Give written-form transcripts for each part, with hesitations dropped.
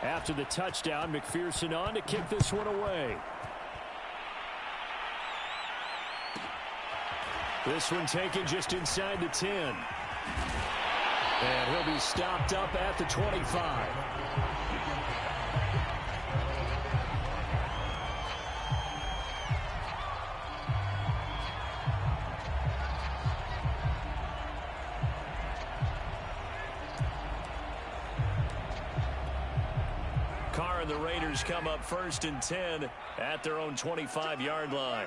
After the touchdown, McPherson on to kick this one away. This one taken just inside the 10. And he'll be stopped up at the 25. Carr and the Raiders come up 1st and 10 at their own 25-yard line.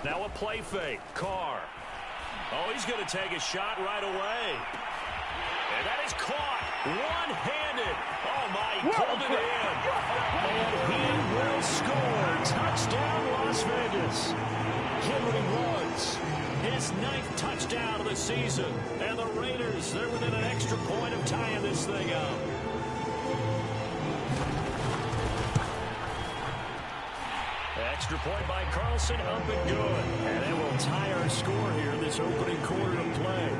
Now a play fake. Carr. Oh, he's going to take a shot right away. And that is caught one-handed. Oh, my, he pulled it in. And he will score. Touchdown, Las Vegas. Henry runs his 9th touchdown of the season. And the Raiders, they're within an extra point of tying this thing up. Extra point by Carlson, up and good. And it will tie our score here in this opening quarter of play.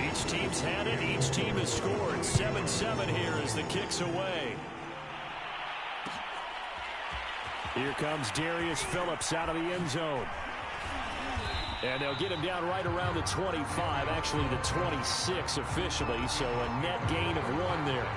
Each team's had it. Each team has scored. 7-7 here as the kick's away. Here comes Darius Phillips out of the end zone. And they'll get him down right around the 25, actually the 26 officially, so a net gain of 1 there.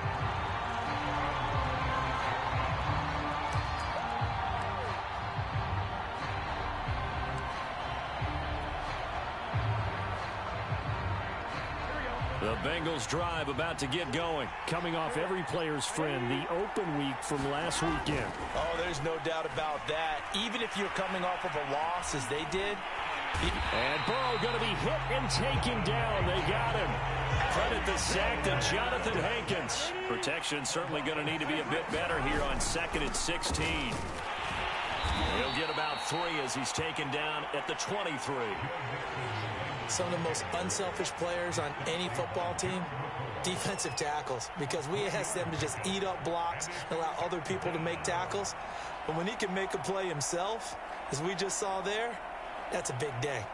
The Bengals drive about to get going. Coming off every player's friend, the open week from last weekend. Oh, there's no doubt about that. Even if you're coming off of a loss as they did. And Burrow going to be hit and taken down. They got him. Credit the sack to Jonathan Hankins. Protection certainly going to need to be a bit better here on 2nd and 16. He'll get about 3 as he's taken down at the 23. Some of the most unselfish players on any football team, defensive tackles, because we ask them to just eat up blocks and allow other people to make tackles. But when he can make a play himself, as we just saw there, that's a big day.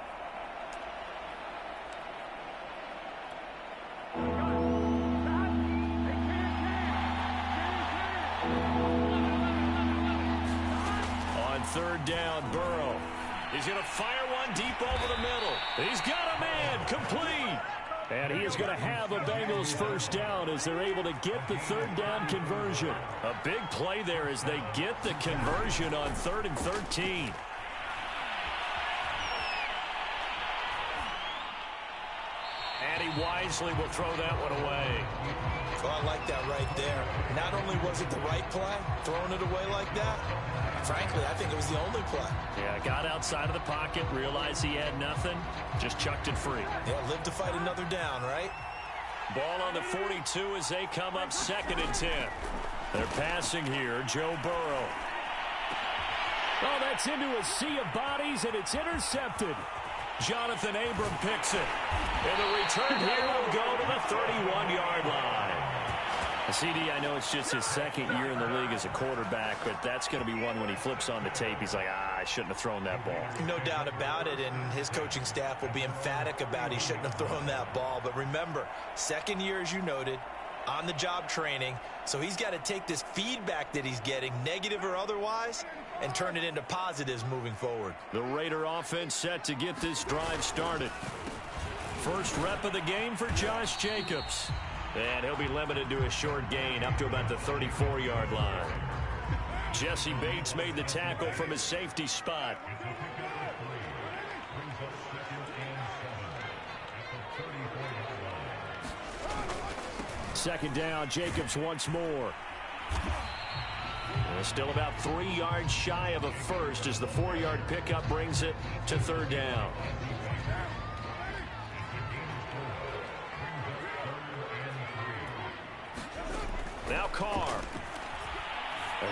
On 3rd down, Burrow. He's going to fire one deep over the middle. He's got a man, complete. And he is going to have a Bengals 1st down as they're able to get the 3rd down conversion. A big play there as they get the conversion on 3rd and 13. And he wisely will throw that one away. Oh, I like that right there. Not only was it the right play, throwing it away like that, frankly, I think it was the only play. Yeah, got outside of the pocket, realized he had nothing, just chucked it free. Yeah, live to fight another down, right? Ball on the 42 as they come up 2nd and 10. They're passing here, Joe Burrow. Oh, that's into a sea of bodies, and it's intercepted. Jonathan Abram picks it. And the return here will go to the 31-yard line. CD, I know it's just his 2nd year in the league as a quarterback, but that's going to be one when he flips on the tape. He's like, I shouldn't have thrown that ball. No doubt about it, and his coaching staff will be emphatic about he shouldn't have thrown that ball. But remember, 2nd year, as you noted, on-the-job training, so he's got to take this feedback that he's getting, negative or otherwise, and turn it into positives moving forward. The Raider offense set to get this drive started. First rep of the game for Josh Jacobs. And he'll be limited to a short gain up to about the 34-yard line. Jesse Bates made the tackle from his safety spot. Second down, Jacobs once more. And still about 3 yards shy of a first as the 4-yard pickup brings it to 3rd down. Now Carr.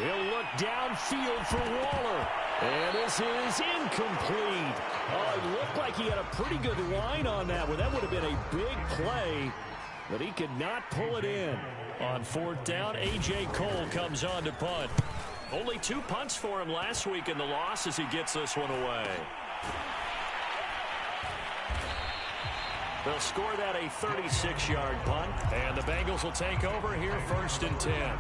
He'll look downfield for Waller. And this is incomplete. Oh, it looked like he had a pretty good line on that one. That would have been a big play, but he could not pull it in. On fourth down, A.J. Cole comes on to punt. Only 2 punts for him last week in the loss as he gets this one away. They'll score that a 36-yard punt, and the Bengals will take over here 1st and 10.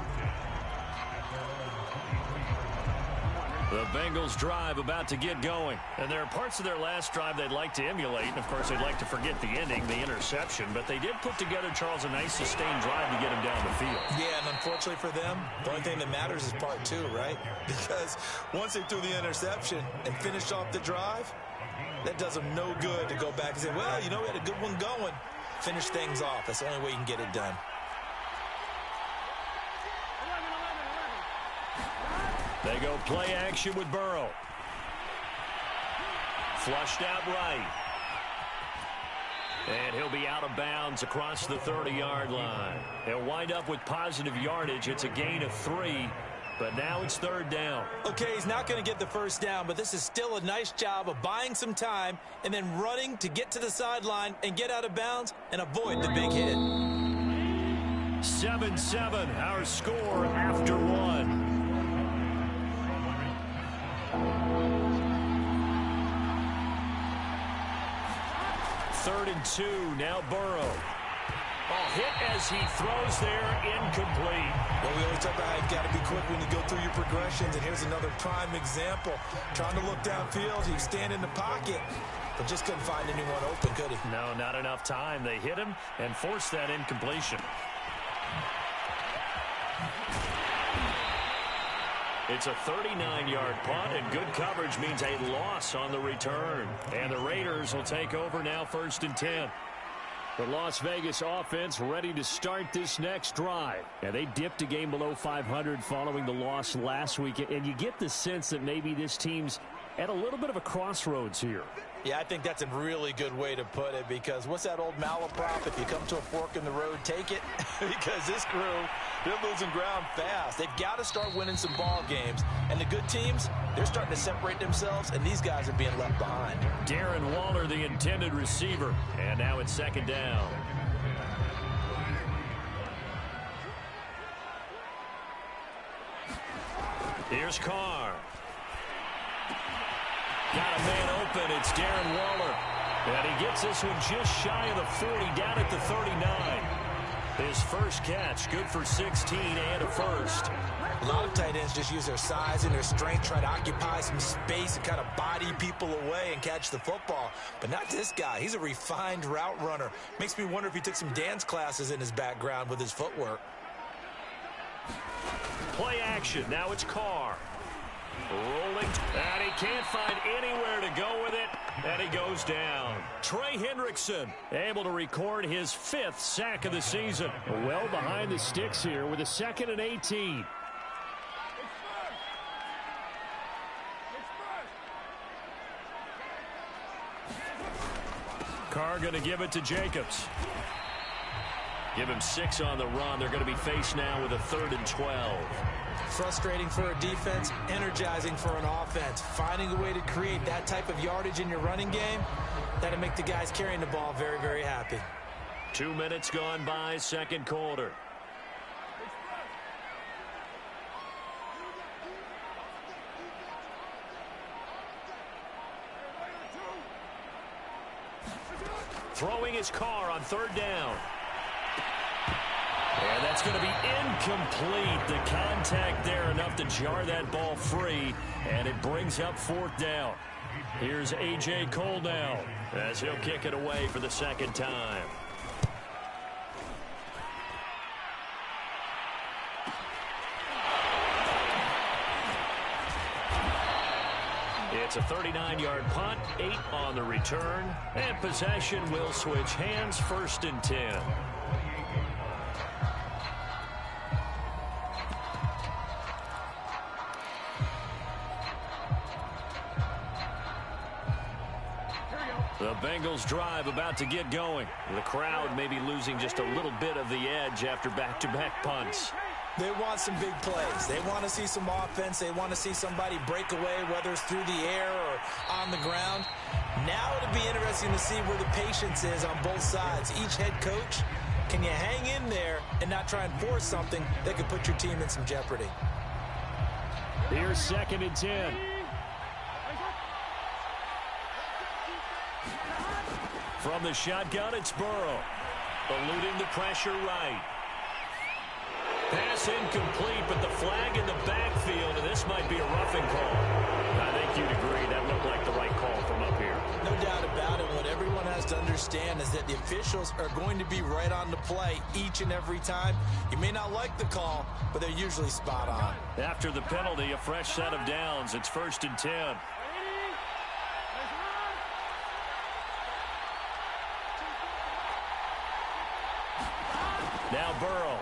The Bengals drive about to get going. And there are parts of their last drive they'd like to emulate. And, of course, they'd like to forget the ending, the interception. But they did put together, Charles, a nice sustained drive to get him down the field. Yeah, and unfortunately for them, the only thing that matters is part 2, right? Because once they threw the interception and finished off the drive, that does them no good to go back and say, well, you know, we had a good one going. Finish things off. That's the only way you can get it done. They go play action with Burrow. Flushed out right. And he'll be out of bounds across the 30-yard line. He'll wind up with positive yardage. It's a gain of 3, but now it's 3rd down. Okay, he's not going to get the first down, but this is still a nice job of buying some time and then running to get to the sideline and get out of bounds and avoid the big hit. 7-7, our score after 1. 3rd and 2, now Burrow. Oh, hit as he throws there, incomplete. Well, we always talk about how you've got to be quick when you go through your progressions, and here's another prime example. Trying to look downfield, he was standing in the pocket, but just couldn't find anyone open, could he? No, not enough time. They hit him and forced that incompletion. It's a 39-yard punt, and good coverage means a loss on the return. And the Raiders will take over now 1st and 10. The Las Vegas offense ready to start this next drive. And they dipped a game below 500 following the loss last week. And you get the sense that maybe this team's at a little bit of a crossroads here. Yeah, I think that's a really good way to put it, because what's that old malaprop? If you come to a fork in the road, take it. Because this crew, they're losing ground fast. They've got to start winning some ball games. And the good teams, they're starting to separate themselves, and these guys are being left behind. Darren Waller, the intended receiver. And now it's 2nd down. Here's Carr. Got a man open. It's Darren Waller. And he gets this one just shy of the 40, down at the 39. His first catch, good for 16 and a first. A lot of tight ends just use their size and their strength, try to occupy some space and kind of body people away and catch the football. But not this guy. He's a refined route runner. Makes me wonder if he took some dance classes in his background with his footwork. Play action. Now it's Carr. Rolling, and he can't find anywhere to go with it, and he goes down. Trey Hendrickson able to record his 5th sack of the season. Well behind the sticks here with a 2nd and 18. Carr going to give it to Jacobs. Give him 6 on the run. They're going to be faced now with a 3rd and 12. Frustrating for a defense, energizing for an offense. Finding a way to create that type of yardage in your running game, that'll make the guys carrying the ball very, very happy. 2 minutes gone by, 2nd quarter. Throwing his Carr on 3rd down. And that's going to be incomplete. The contact there enough to jar that ball free, and it brings up 4th down. Here's A.J. Cole now as he'll kick it away for the 2nd time. It's a 39-yard punt, 8 on the return, and possession will switch hands, 1st and 10. The Bengals drive about to get going. The crowd may be losing just a little bit of the edge after back-to-back punts. They want some big plays. They want to see some offense. They want to see somebody break away, whether it's through the air or on the ground. Now it'll be interesting to see where the patience is on both sides. Each head coach, can you hang in there and not try and force something that could put your team in some jeopardy? Here's 2nd and 10. From the shotgun, it's Burrow. Eluding the pressure right. Pass incomplete, but the flag in the backfield, and this might be a roughing call. I think you'd agree that looked like the right call from up here. No doubt about it. What everyone has to understand is that the officials are going to be right on the play each and every time. You may not like the call, but they're usually spot on. After the penalty, a fresh set of downs. It's 1st and 10. Now Burrow.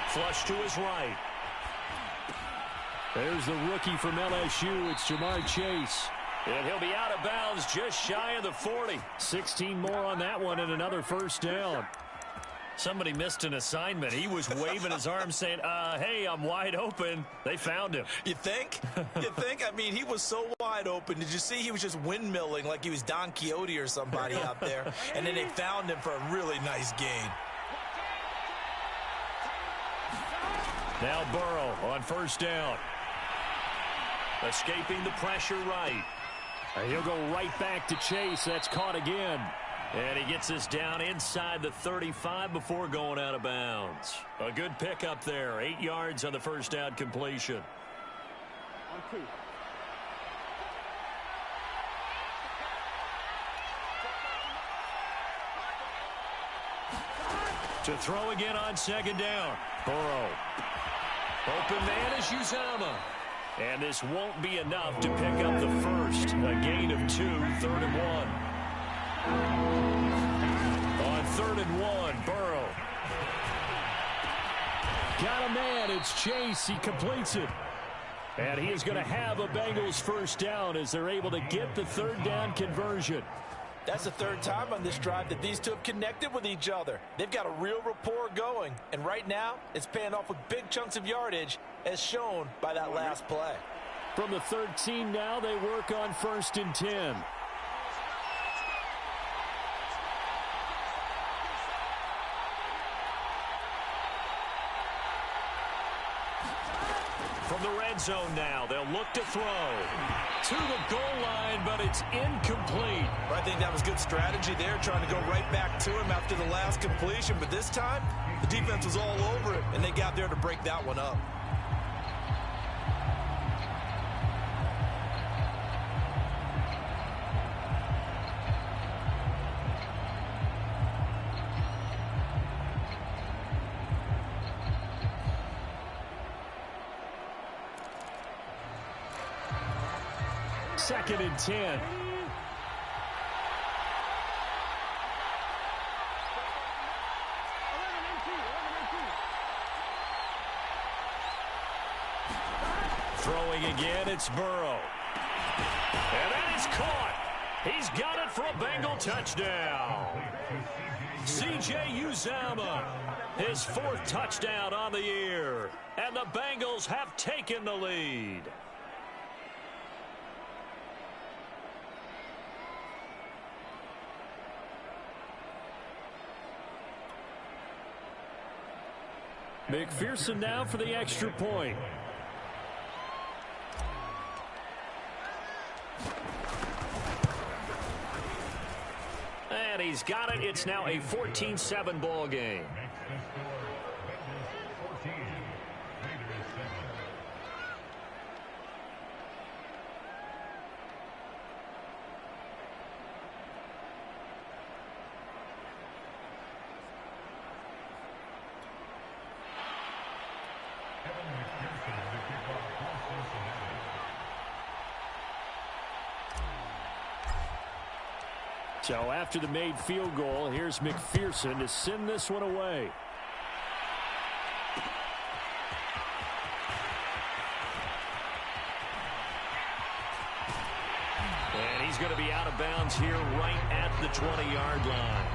Flush to his right. There's the rookie from LSU. It's Jamar Chase. And he'll be out of bounds just shy of the 40. 16 more on that one and another 1st down. Somebody missed an assignment. He was waving his arms saying, hey, I'm wide open. They found him. You think? You think? I mean, he was so wide open. Did you see he was just windmilling like he was Don Quixote or somebody out there? And then they found him for a really nice gain. Now Burrow on 1st down. Escaping the pressure right. And he'll go right back to Chase. That's caught again. And he gets this down inside the 35 before going out of bounds. A good pickup there. 8 yards on the 1st down completion. To throw again on 2nd down. Burrow. Open man is Uzama. And this won't be enough to pick up the 1st. A gain of 2, 3rd and 1. On 3rd and 1, Burrow. Got a man. It's Chase. He completes it. And he is going to have a Bengals 1st down as they're able to get the 3rd down conversion. That's the 3rd time on this drive that these two have connected with each other. They've got a real rapport going. And right now, it's paying off with big chunks of yardage, as shown by that last play. From the 13 now, they work on 1st and 10. From the red zone now, they'll look to throw. To the goal line, but it's incomplete. I think that was good strategy there, trying to go right back to him after the last completion. But this time, the defense was all over it, and they got there to break that one up. Second and 10. Throwing again, it's Burrow. And that is caught. He's got it for a Bengal touchdown. C.J. Uzama, his 4th touchdown on the year. And the Bengals have taken the lead. McPherson now for the extra point. And he's got it. It's now a 14-7 ball game. So after the made field goal, here's McPherson to send this one away. And he's going to be out of bounds here right at the 20-yard line.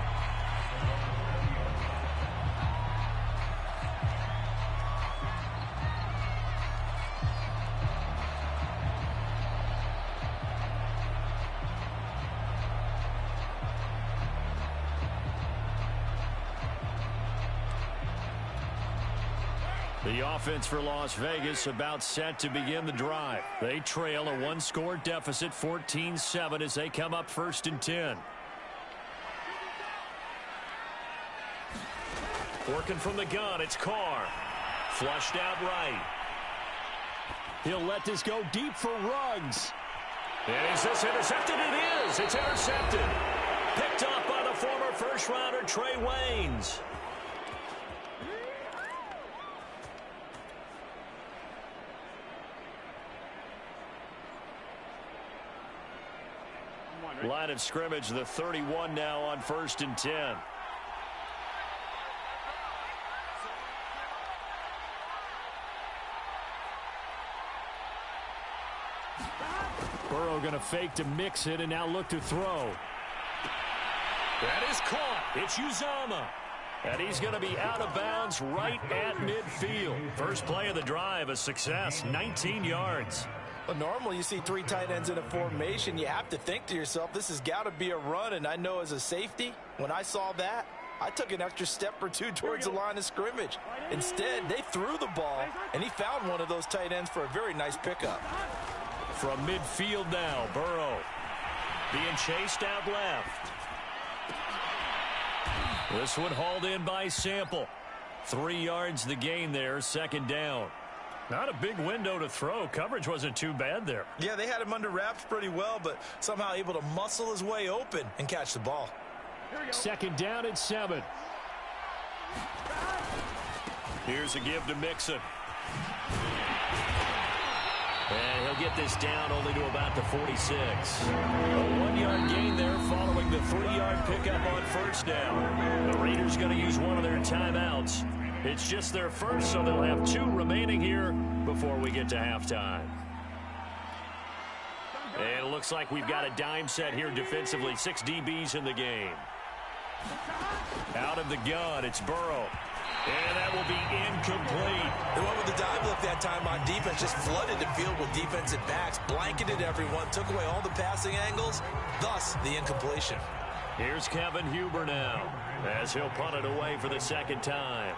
The offense for Las Vegas about set to begin the drive. They trail a one-score deficit, 14-7, as they come up 1st and 10. Working from the gun, it's Carr. Flushed out right. He'll let this go deep for Ruggs. And is this intercepted? It is. It's intercepted. Picked off by the former first-rounder Trey Waynes. Line of scrimmage, the 31 now on 1st and 10. Burrow going to fake to mix it and now look to throw. That is caught. It's Uzomah. And he's going to be out of bounds right at midfield. First play of the drive, a success, 19 yards. Well, normally you see 3 tight ends in a formation. You have to think to yourself, this has got to be a run. And I know as a safety, when I saw that, I took an extra step or 2 towards the line of scrimmage. Instead, they threw the ball, and he found one of those tight ends for a very nice pickup. From midfield now, Burrow being chased out left. This one hauled in by Sample. 3 yards the gain there, 2nd down. Not a big window to throw. Coverage wasn't too bad there. Yeah, they had him under wraps pretty well, but somehow able to muscle his way open and catch the ball. 2nd down and 7. Here's a give to Mixon. And he'll get this down only to about the 46. A 1-yard gain there following the 3-yard pickup on 1st down. The Raiders going to use one of their timeouts. It's just their first, so they'll have 2 remaining here before we get to halftime. And it looks like we've got a dime set here defensively. 6 DBs in the game. Out of the gun, it's Burrow. And that will be incomplete. They went with the dive look that time on defense, just flooded the field with defensive backs, blanketed everyone, took away all the passing angles, thus the incompletion. Here's Kevin Huber now, as he'll punt it away for the 2nd time.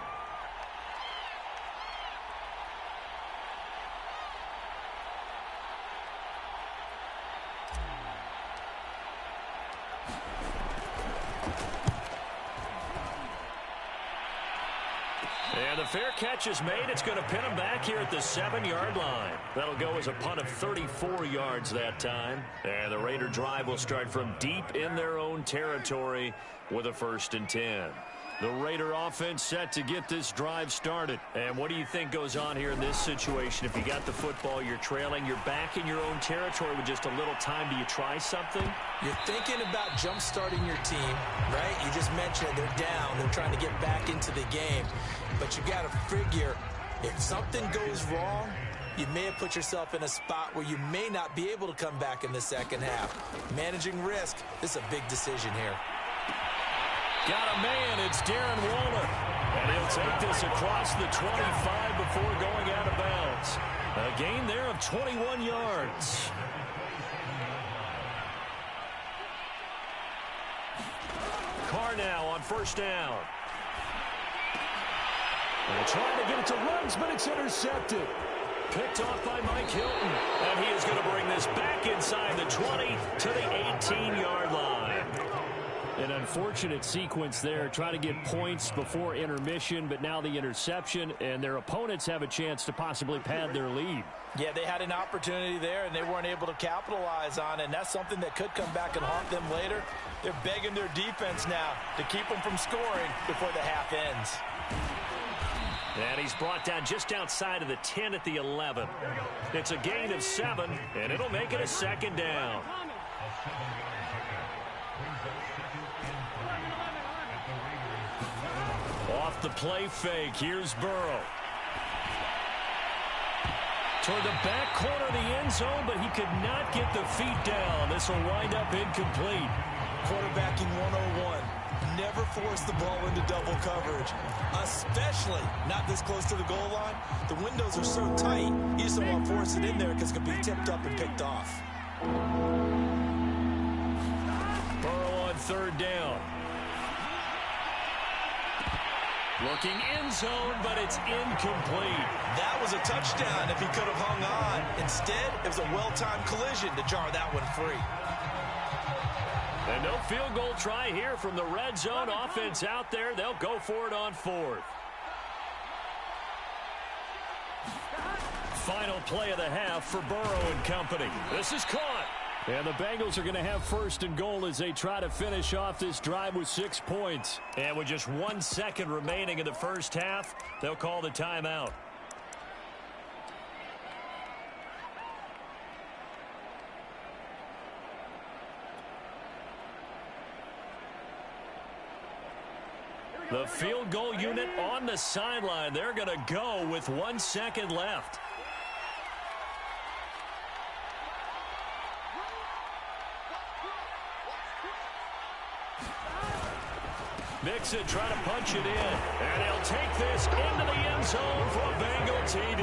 And the fair catch is made. It's going to pin him back here at the 7-yard line. That'll go as a punt of 34 yards that time. And the Raider drive will start from deep in their own territory with a 1st and 10. The Raider offense set to get this drive started. And what do you think goes on here in this situation? If you got the football, you're trailing, you're back in your own territory with just a little time. Do you try something? You're thinking about jump-starting your team, right? You just mentioned it. They're down. They're trying to get back into the game. But you got to figure, if something goes wrong, you may have put yourself in a spot where you may not be able to come back in the 2nd half. Managing risk, this is a big decision here. Got a man, it's Darren Waller. And he'll take this across the 25 before going out of bounds. A gain there of 21 yards. Carr now on 1st down. And trying to get it to Ruggs, but it's intercepted. Picked off by Mike Hilton. And he is going to bring this back inside the 20 to the 18-yard line. An unfortunate sequence there, trying to get points before intermission, but now the interception, and their opponents have a chance to possibly pad their lead. Yeah, they had an opportunity there, and they weren't able to capitalize on it, and that's something that could come back and haunt them later. They're begging their defense now to keep them from scoring before the half ends. And he's brought down just outside of the 10 at the 11. It's a gain of 7, and it'll make it a 2nd down. Off the play fake, here's Burrow. Toward the back corner of the end zone, but he could not get the feet down. This will wind up incomplete. Quarterbacking 101. Never force the ball into double coverage, especially not this close to the goal line. The windows are so tight, you just don't want to force it in there because it could be tipped up and picked off. Burrow on 3rd down. Looking end zone, but it's incomplete. That was a touchdown if he could have hung on. Instead, it was a well-timed collision to jar that one free. And no field goal try here from the red zone. Offense out there. They'll go for it on fourth. Final play of the half for Burrow and company. This is caught. And the Bengals are going to have first and goal as they try to finish off this drive with 6 points. And with just 1 second remaining in the first half, they'll call the timeout. The field goal unit on the sideline. They're going to go with 1 second left. Mixon trying to punch it in. And he'll take this into the end zone for a Bengal TD.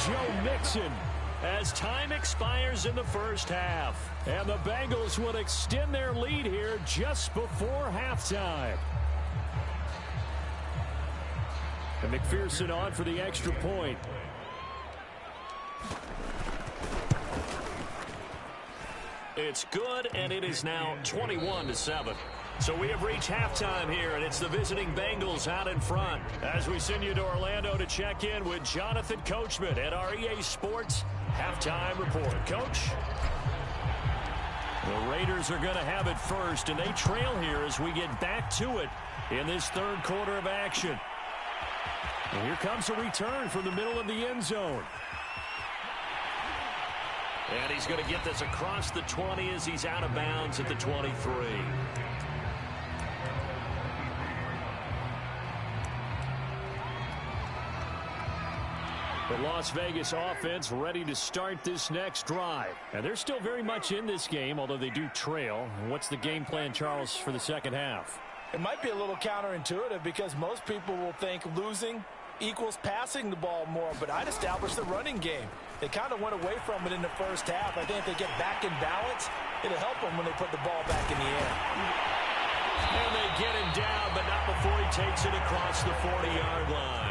Joe Mixon as time expires in the first half. And the Bengals will extend their lead here just before halftime. And McPherson on for the extra point. It's good, and it is now 21-7. So we have reached halftime here, and it's the visiting Bengals out in front. As we send you to Orlando to check in with Jonathan Coachman at our EA Sports Halftime Report. Coach? The Raiders are going to have it first, and they trail here as we get back to it in this third quarter of action. And here comes a return from the middle of the end zone. And he's going to get this across the 20 as he's out of bounds at the 23. The Las Vegas offense ready to start this next drive. And they're still very much in this game, although they do trail. What's the game plan, Charles, for the second half? It might be a little counterintuitive because most people will think losing equals passing the ball more, but I'd establish the running game. They kind of went away from it in the first half. I think if they get back in balance, it'll help them when they put the ball back in the air. And they get him down, but not before he takes it across the 40-yard line.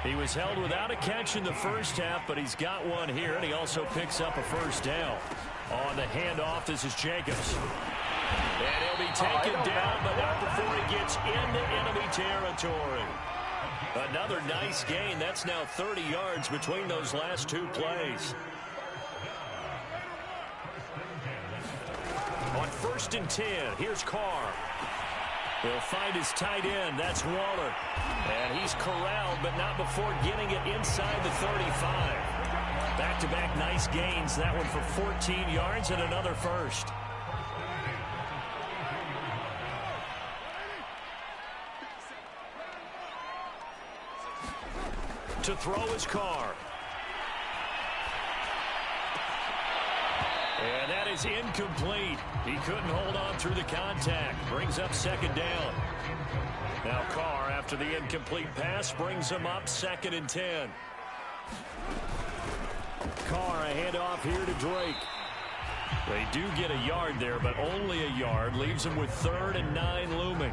He was held without a catch in the first half, but he's got one here, and he also picks up a first down. On the handoff, this is Jacobs. And he'll be taken down, but not before he gets into enemy territory. Another nice gain. That's now 30 yards between those last two plays. On 1st and 10, here's Carr. He'll find his tight end. That's Waller. And he's corralled, but not before getting it inside the 35. Back-to-back nice gains. That one for 14 yards and another first. To throw his Carr. And that is incomplete. He couldn't hold on through the contact. Brings up second down. Now Carr, after the incomplete pass, brings him up 2nd and 10. Carr, a handoff here to Drake. They do get a yard there, but only a yard. Leaves him with 3rd and 9 looming.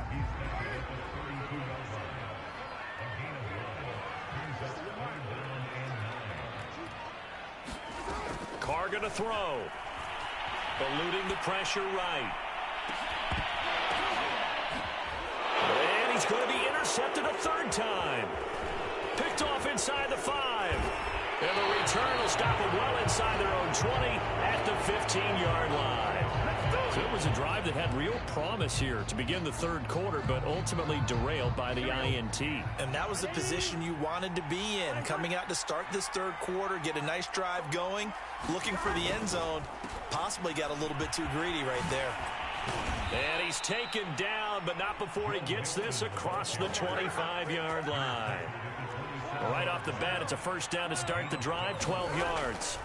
Carr going to throw. Eluding the pressure right. And he's going to be intercepted a 3rd time. Picked off inside the 5. And the return will stop him well inside their own 20 at the 15-yard line. So it was a drive that had real promise here to begin the third quarter, but ultimately derailed by the INT. And that was the position you wanted to be in. Coming out to start this third quarter, get a nice drive going, looking for the end zone. Possibly got a little bit too greedy right there. And he's taken down, but not before he gets this across the 25-yard line. Right off the bat, it's a first down to start the drive, 12 yards.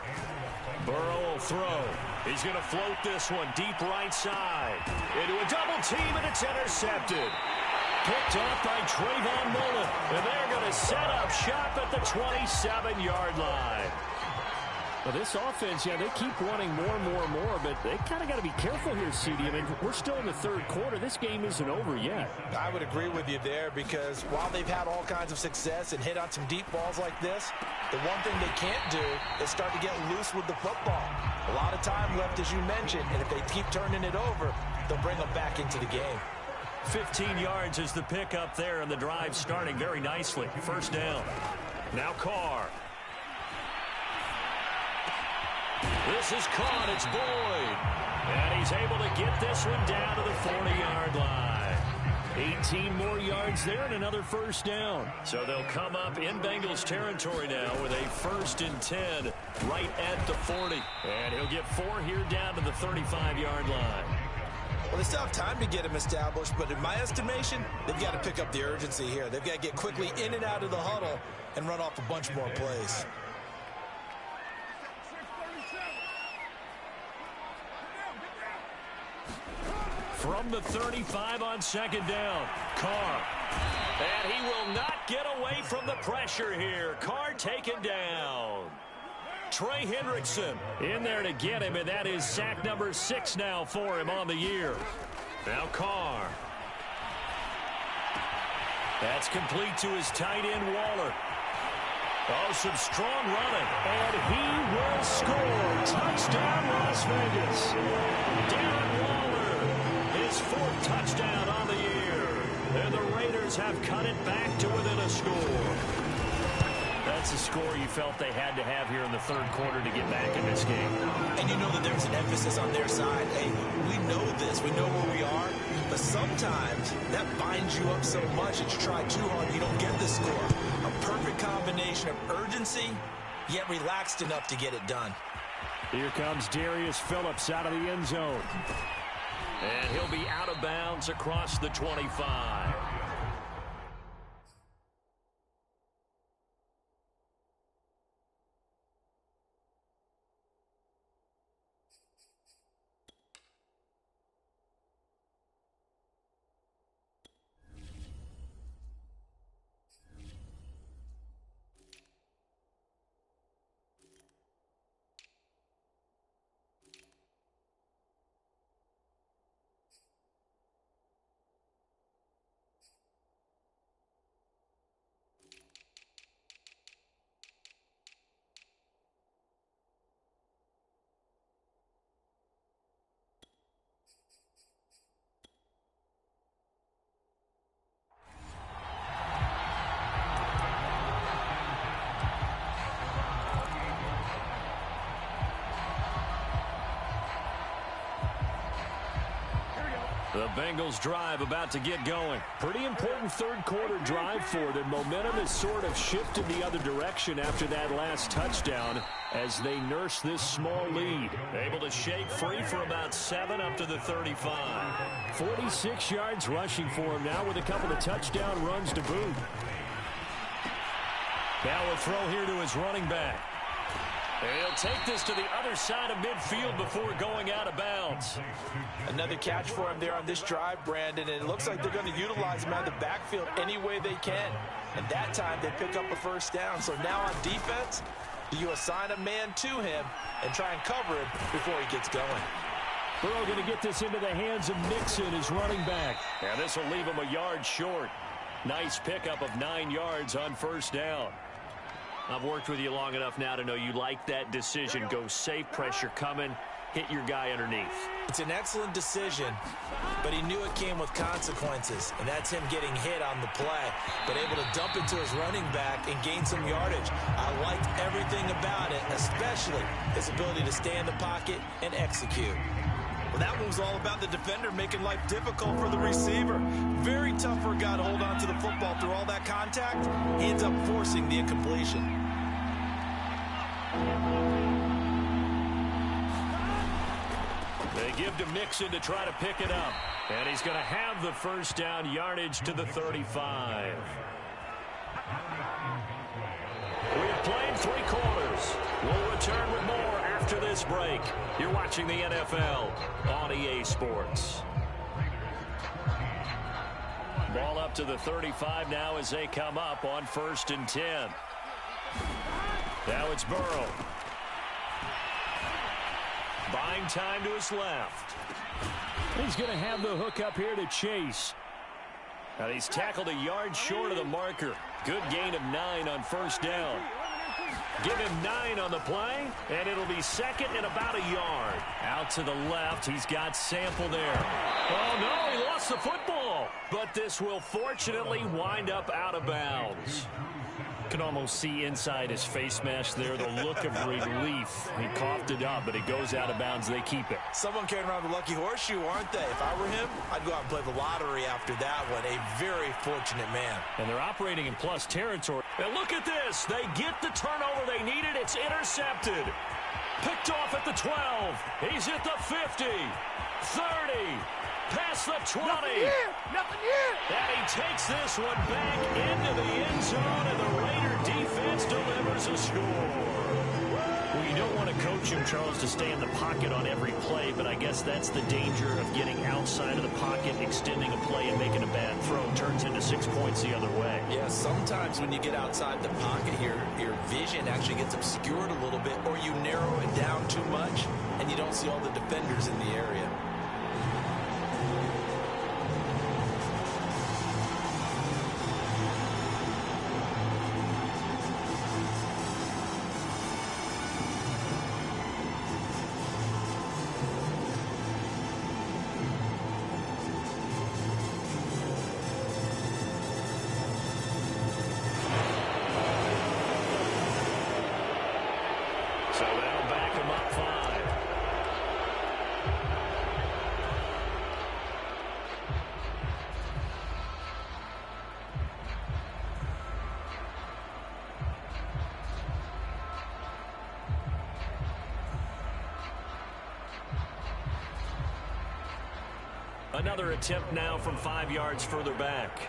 Burrow will throw. He's going to float this one deep right side. Into a double team, and it's intercepted. Picked off by Trayvon Mullen. And they're going to set up shop at the 27-yard line. Well, this offense, yeah, they keep running more and more and more, but they kind of got to be careful here, CD. I mean, we're still in the third quarter. This game isn't over yet. I would agree with you there because while they've had all kinds of success and hit on some deep balls like this, the one thing they can't do is start to get loose with the football. A lot of time left, as you mentioned, and if they keep turning it over, they'll bring them back into the game. 15 yards is the pickup there, and the drive starting very nicely. First down. Now Carr. This is caught. It's Boyd. And he's able to get this one down to the 40-yard line. 18 more yards there and another first down. So they'll come up in Bengals territory now with a 1st and 10 right at the 40. And he'll get 4 here down to the 35-yard line. Well, they still have time to get him established, but in my estimation, they've got to pick up the urgency here. They've got to get quickly in and out of the huddle and run off a bunch more plays. From the 35 on second down, Carr. And he will not get away from the pressure here. Carr taken down. Trey Hendrickson in there to get him, and that is sack number 6 now for him on the year. Now Carr. That's complete to his tight end, Waller. Oh, some strong running, and he will score. Touchdown, Las Vegas. Darren Waller, his 4th touchdown on the year. And the Raiders have cut it back to within a score. That's a score you felt they had to have here in the third quarter to get back in this game. And you know that there's an emphasis on their side. Hey, we know this. We know where we are. But sometimes that binds you up so much that you try too hard, you don't get the score. A perfect combination of urgency, yet relaxed enough to get it done. Here comes Darius Phillips out of the end zone. And he'll be out of bounds across the 25. The Bengals drive about to get going. Pretty important third quarter drive for them. Momentum has sort of shifted the other direction after that last touchdown as they nurse this small lead. Able to shake free for about 7 up to the 35. 46 yards rushing for him now with a couple of touchdown runs to boot. Now a throw here to his running back. He'll take this to the other side of midfield before going out of bounds. Another catch for him there on this drive, Brandon, and it looks like they're going to utilize him out of the backfield any way they can. And that time they pick up a first down. So now on defense, do you assign a man to him and try and cover him before he gets going? Burrow going to get this into the hands of Mixon, his running back. And this will leave him a yard short. Nice pickup of 9 yards on first down. I've worked with you long enough now to know you like that decision. Go safe, pressure coming, hit your guy underneath. It's an excellent decision, but he knew it came with consequences, and that's him getting hit on the play, but able to dump it to his running back and gain some yardage. I liked everything about it, especially his ability to stay in the pocket and execute. Well, that one was all about the defender making life difficult for the receiver. Very tough for a guy to hold on to the football through all that contact. He ends up forcing the incompletion. They give to Mixon to try to pick it up. And he's going to have the first down, yardage to the 35. We have played 3 quarters. We'll return with more after this break. You're watching the NFL on EA Sports. Ball up to the 35 now as they come up on 1st and 10. Now it's Burrow. Buying time to his left. He's going to have the hook up here to Chase. Now he's tackled a yard short of the marker. Good gain of 9 on first down. Give him 9 on the play, and it'll be second and about a yard. Out to the left, he's got Sample there. Oh, no, he lost the football. But this will fortunately wind up out of bounds. Can almost see inside his face mask there the look of relief. He coughed it up, but it goes out of bounds. They keep it. Someone carrying around the lucky horseshoe, aren't they? If I were him, I'd go out and play the lottery after that one. A very fortunate man. And they're operating in plus territory. And look at this. They get the turnover they needed. It's intercepted. Picked off at the 12. He's at the 50. 30. Past the 20. Nothing here. And he takes this one back into the end zone, and the Raider defense delivers a score. Well, you don't want to coach him, Charles, to stay in the pocket on every play, but I guess that's the danger of getting outside of the pocket, extending a play, and making a bad throw. Turns into 6 points the other way. Yeah, sometimes when you get outside the pocket, your vision actually gets obscured a little bit, or you narrow it down too much, and you don't see all the defenders in the area. So that'll back him up 5. Another attempt now from 5 yards further back.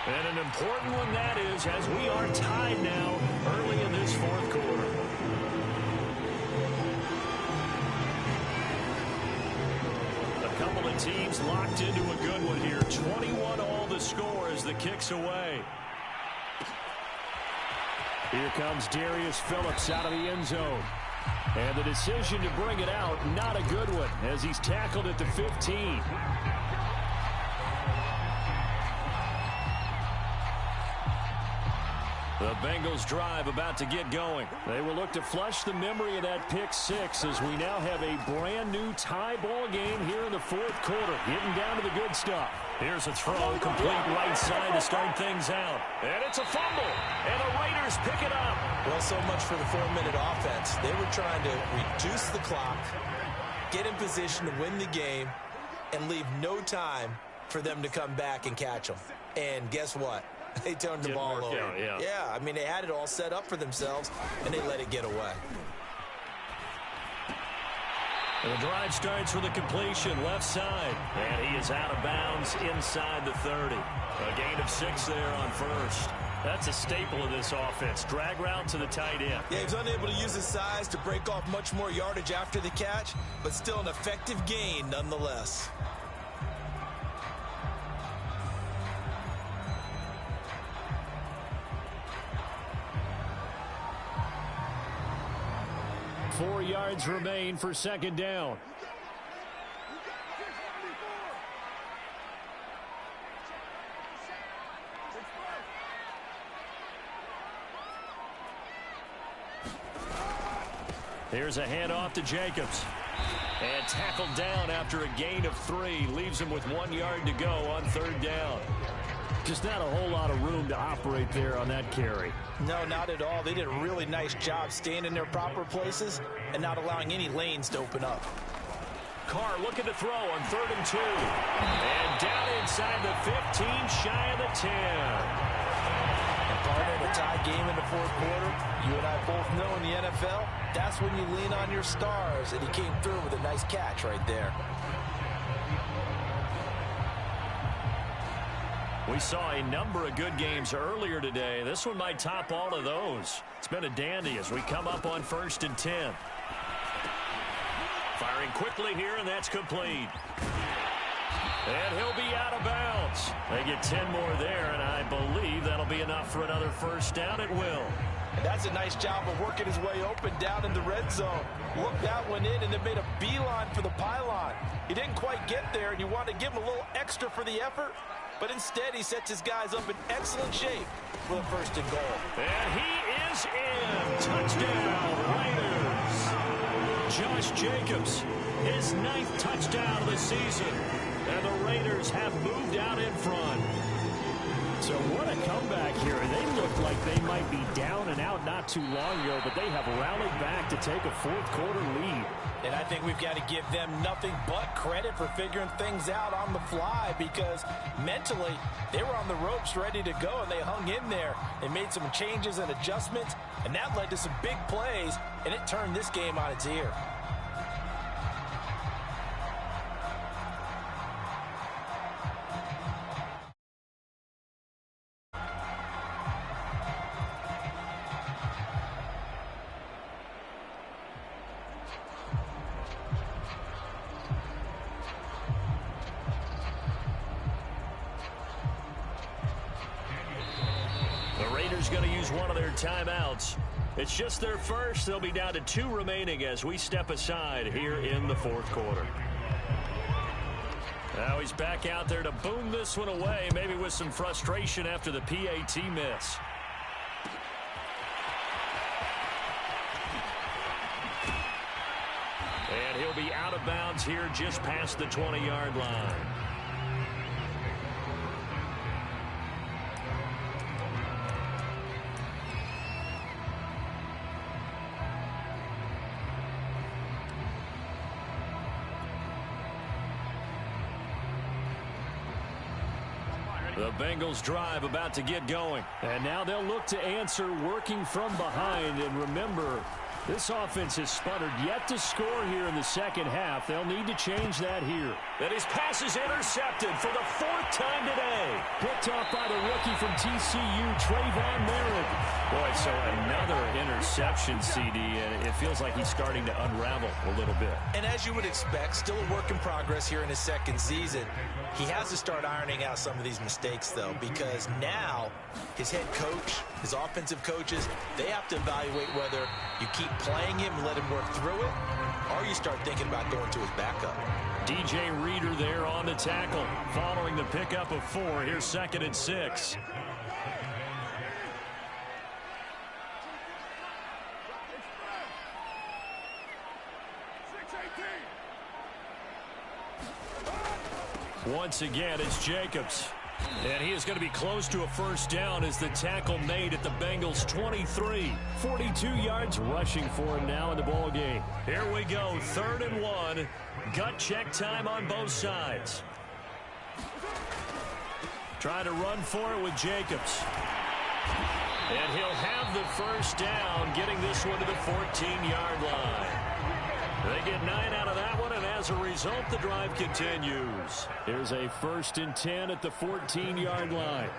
And an important one that is, as we are tied now early in this fourth quarter. A couple of teams locked into a good one here. 21 all the score as the kick's away. Here comes Darius Phillips out of the end zone. And the decision to bring it out, not a good one, as he's tackled at the 15. The Bengals drive about to get going. They will look to flush the memory of that pick 6 as we now have a brand new tie ball game here in the fourth quarter. Getting down to the good stuff. Here's a throw, complete right side to start things out. And it's a fumble. And the Raiders pick it up. Well, so much for the 4-minute offense. They were trying to reduce the clock, get in position to win the game, and leave no time for them to come back and catch them. And guess what? They turned the ball over. Yeah, I mean, they had it all set up for themselves, and they let it get away. And the drive starts with a completion left side. And he is out of bounds inside the 30. A gain of 6 there on first. That's a staple of this offense. Drag route to the tight end. Yeah, he was unable to use his size to break off much more yardage after the catch, but still an effective gain nonetheless. Four yards remain for second down. Here's a handoff to Jacobs. And tackled down after a gain of 3. Leaves him with 1 yard to go on third down. Just not a whole lot of room to operate there on that carry. No, not at all. They did a really nice job staying in their proper places and not allowing any lanes to open up. Carr looking to throw on 3rd and 2. And down inside the 15, shy of the 10. And partner, in a tie game in the fourth quarter, you and I both know in the NFL, that's when you lean on your stars, and he came through with a nice catch right there. We saw a number of good games earlier today. This one might top all of those. It's been a dandy as we come up on 1st and 10. Firing quickly here, and that's complete. And he'll be out of bounds. They get 10 more there, and I believe that'll be enough for another first down. It will. And that's a nice job of working his way open down in the red zone. Looked that one in and then made a beeline for the pylon. He didn't quite get there, and you want to give him a little extra for the effort, but instead he sets his guys up in excellent shape for the 1st and goal. And he is in. Touchdown, Raiders. Josh Jacobs, his 9th touchdown of the season. And the Raiders have moved out in front. So what a comeback here. They looked like they might be down and out not too long ago, but they have rallied back to take a 4th quarter lead. And I think we've got to give them nothing but credit for figuring things out on the fly, because mentally they were on the ropes ready to go, and they hung in there. They made some changes and adjustments, and that led to some big plays, and it turned this game on its ear. Going to use one of their timeouts. It's just their first. They'll be down to 2 remaining as we step aside here in the 4th quarter. Now he's back out there to boom this one away, maybe with some frustration after the PAT miss. And he'll be out of bounds here just past the 20-yard line. The Bengals drive about to get going. And now they'll look to answer working from behind. And remember, this offense has sputtered yet to score here in the 2nd half. They'll need to change that here. And his pass is intercepted for the 4th time today. Picked off by the rookie from TCU, Trayvon Merritt. Boy, so another interception, CD, and it feels like he's starting to unravel a little bit. And as you would expect, still a work in progress here in his 2nd season. He has to start ironing out some of these mistakes, though, because now his head coach, his offensive coaches, they have to evaluate whether you keep playing him and let him work through it, or you start thinking about going to his backup. DJ Reader there on the tackle. Following the pickup of 4, here's 2nd and 6. Once again, it's Jacobs. And he is going to be close to a 1st down as the tackle made at the Bengals 23. 42 yards rushing for him now in the ball game. Here we go, 3rd and 1. Gut check time on both sides. Trying to run for it with Jacobs. And he'll have the 1st down, getting this one to the 14-yard line. They get 9 out of that one, and as a result, the drive continues. Here's a 1st and 10 at the 14-yard line.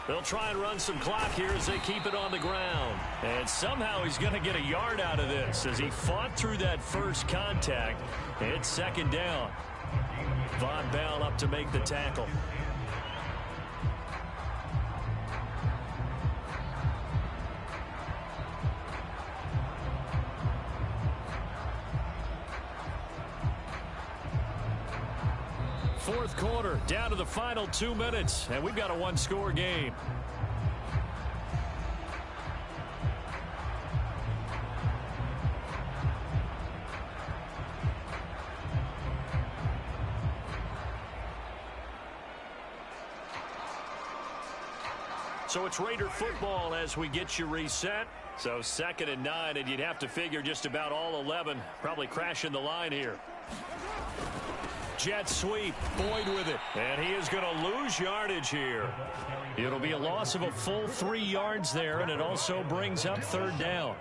They'll try and run some clock here as they keep it on the ground. And somehow he's going to get a yard out of this as he fought through that first contact. It's 2nd down. Von Bell up to make the tackle. Fourth quarter, down to the final 2 minutes, and we've got a 1-score game. So it's Raider football as we get you reset. So 2nd and 9, and you'd have to figure just about all 11 probably crashing the line here. Jet sweep, Boyd with it, and he is going to lose yardage here. It'll be a loss of a full 3 yards there, and it also brings up 3rd down.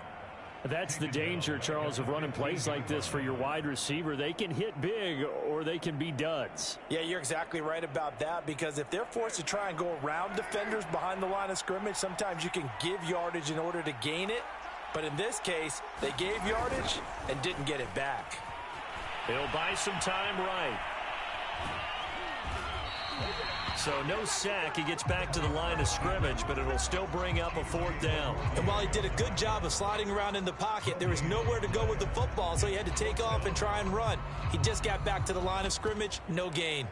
That's the danger, Charles, of running plays like this for your wide receiver. They can hit big or they can be duds. Yeah, you're exactly right about that, because if they're forced to try and go around defenders behind the line of scrimmage, sometimes you can give yardage in order to gain it. But in this case, they gave yardage and didn't get it back. He'll buy some time right. So no sack. He gets back to the line of scrimmage, but it'll still bring up a 4th down. And while he did a good job of sliding around in the pocket, there was nowhere to go with the football, so he had to take off and try and run. He just got back to the line of scrimmage, no gain.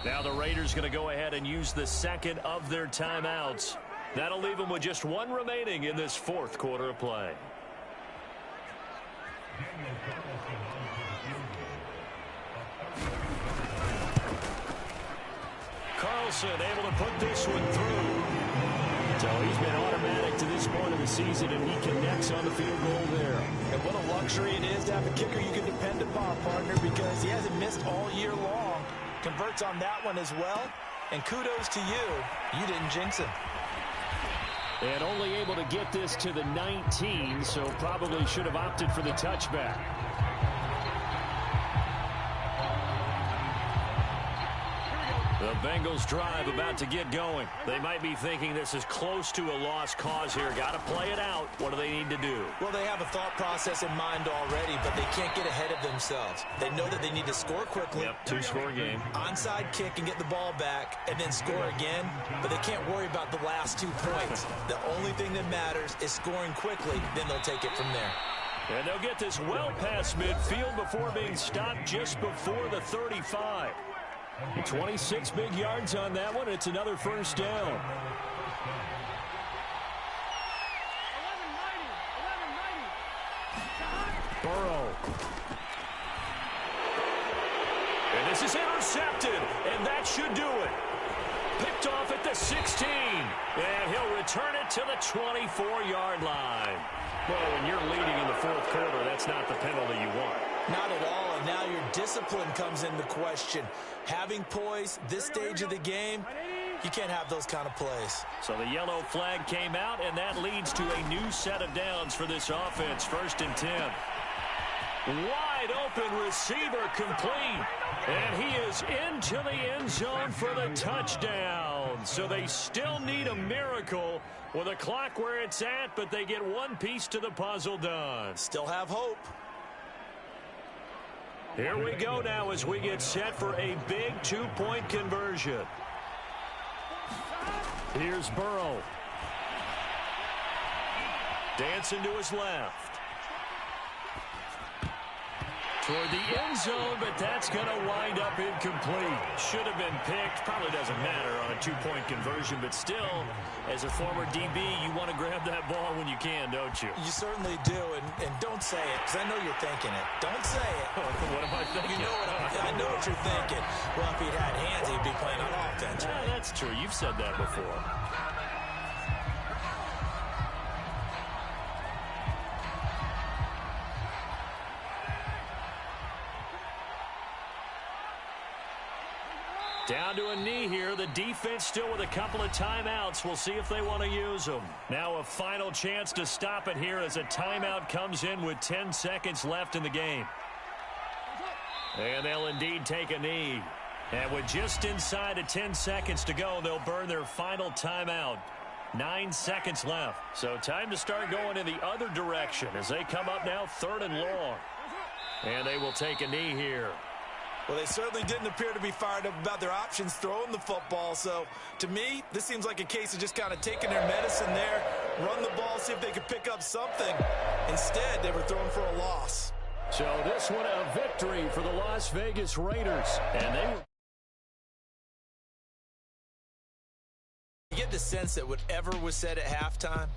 Now the Raiders going to go ahead and use the second of their timeouts. That'll leave them with just one remaining in this 4th quarter of play. Carlson able to put this one through. So he's been automatic to this point of the season, and he connects on the field goal there. And what a luxury it is to have a kicker you can depend upon, partner, because he hasn't missed all year long. Converts on that one as well. And kudos to you. You didn't jinx him. And only able to get this to the 19, so probably should have opted for the touchback. The Bengals drive about to get going. They might be thinking this is close to a lost cause here. Got to play it out. What do they need to do? Well, they have a thought process in mind already, but they can't get ahead of themselves. They know that they need to score quickly. Yep, 2-score game. Onside kick and get the ball back and then score again, but they can't worry about the last 2 points. The only thing that matters is scoring quickly, then they'll take it from there. And they'll get this well past midfield before being stopped just before the 35. 26 big yards on that one. It's another 1st down. Burrow. And this is intercepted, and that should do it. Picked off at the 16, and he'll return it to the 24-yard line. Well, when you're leading in the 4th quarter, that's not the penalty you want. Not at all, and now your discipline comes into question. Having poise this stage of the game, you can't have those kind of plays. So the yellow flag came out, and that leads to a new set of downs for this offense. 1st and 10. Wide open receiver complete. And he is into the end zone for the touchdown. So they still need a miracle with the clock where it's at, but they get one piece to the puzzle done. Still have hope. Here we go now as we get set for a big 2-point conversion. Here's Burrow. Dancing to his left. Toward the end zone, but that's going to wind up incomplete. Should have been picked. Probably doesn't matter on a 2-point conversion, but still, as a former DB, you want to grab that ball when you can, don't you? You certainly do, and don't say it, because I know you're thinking it. Don't say it. What am I thinking? You know I know what you're thinking. Well, if he'd had hands, he'd be playing on offense. Yeah, that's true. You've said that before. Down to a knee here. The defense still with a couple of timeouts. We'll see if they want to use them. Now a final chance to stop it here as a timeout comes in with 10 seconds left in the game. And they'll indeed take a knee. And with just inside of 10 seconds to go, they'll burn their final timeout. 9 seconds left. So time to start going in the other direction as they come up now 3rd and long. And they will take a knee here. Well, they certainly didn't appear to be fired up about their options throwing the football. So, to me, this seems like a case of just kind of taking their medicine there, run the ball, see if they could pick up something. Instead, they were throwing for a loss. So this one a victory for the Las Vegas Raiders. And they were... You get the sense that whatever was said at halftime,